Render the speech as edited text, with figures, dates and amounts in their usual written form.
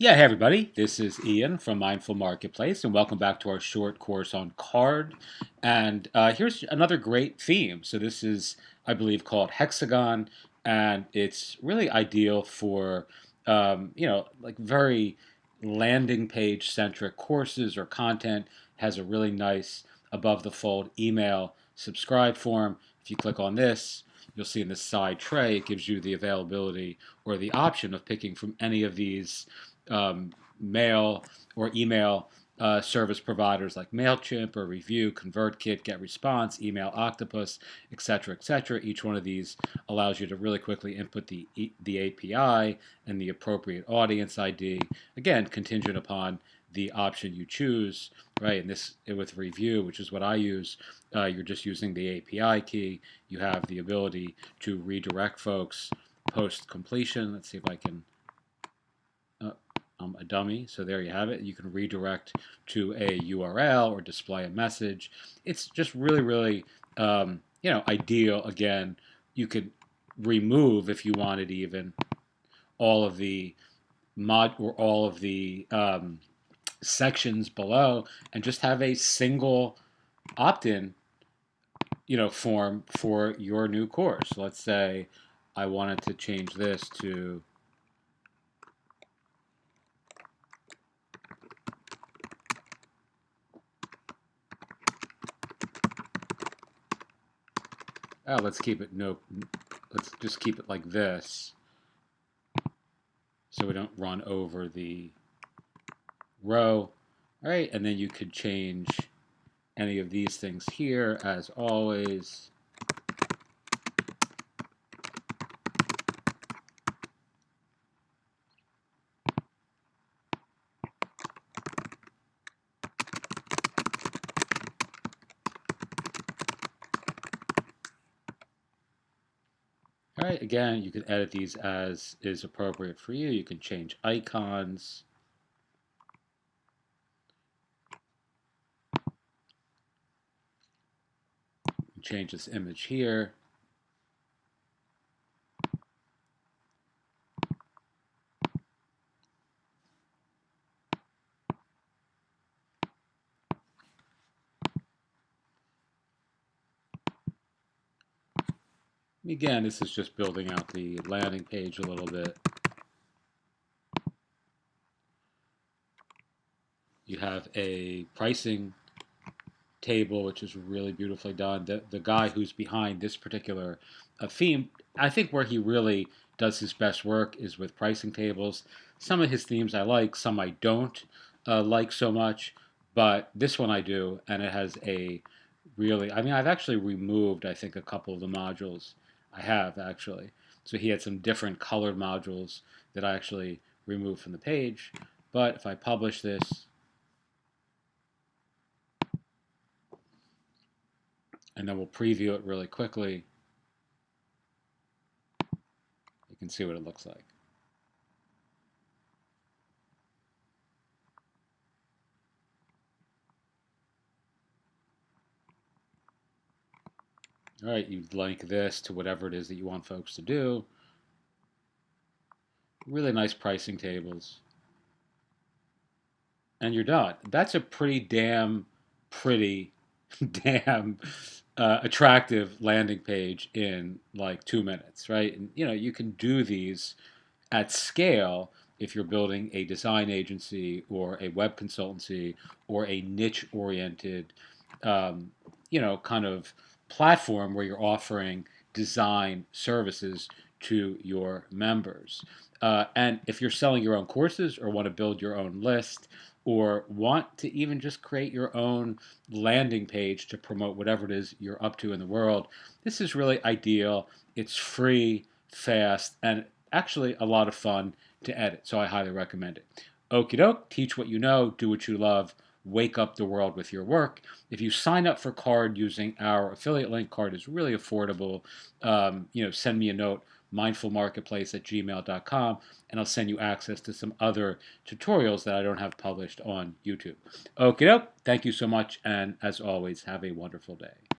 Yeah, hey everybody, this is Ian from Mindful Marketplace, and welcome back to our short course on CARRD. And here's another great theme. So, this is, I believe, called Hexagon, and it's really ideal for, like very landing page centric courses or content. Has a really nice above the fold email subscribe form. If you click on this, you'll see in the side tray, it gives you the availability or the option of picking from any of these mail or email service providers like MailChimp or Review, ConvertKit, GetResponse, Email Octopus, etc., etc. Each one of these allows you to really quickly input the API and the appropriate audience ID. Again, contingent upon the option you choose, right? And this with Review, which is what I use, you're just using the API key. You have the ability to redirect folks post completion. Let's see if I can a dummy. So there you have it. You can redirect to a URL or display a message. It's just really, really, ideal. Again, you could remove if you wanted even all of the mod or all of the sections below, and just have a single opt-in, form for your new course. Let's say I wanted to change this to let's keep it no. Let's just keep it like this, so we don't run over the row. All right, and then you could change any of these things here as always. All right, again, you can edit these as is appropriate for you. You can change icons. Change this image here. Again, this is just building out the landing page a little bit. You have a pricing table, which is really beautifully done. The guy who's behind this particular theme, I think where he really does his best work is with pricing tables. Some of his themes I like, some I don't like so much, but this one I do, and it has a really, I mean, I've actually removed, I think, a couple of the modules. I have actually. So he had some different colored modules that I actually removed from the page. But if I publish this, and then we'll preview it really quickly, you can see what it looks like. All right, you link this to whatever it is that you want folks to do. Really nice pricing tables. And you're done. That's a pretty damn pretty, damn attractive landing page in like 2 minutes, right? And you can do these at scale if you're building a design agency or a web consultancy or a niche oriented, kind of platform where you're offering design services to your members. And if you're selling your own courses or want to build your own list or want to even just create your own landing page to promote whatever it is you're up to in the world, this is really ideal. It's free, fast, and actually a lot of fun to edit. So I highly recommend it. Okie doke, teach what you know, do what you love, wake up the world with your work. If you sign up for CARRD using our affiliate link, CARRD is really affordable. Send me a note, mindfulmarketplace@gmail.com, and I'll send you access to some other tutorials that I don't have published on YouTube. Okie doke, thank you so much, and as always, have a wonderful day.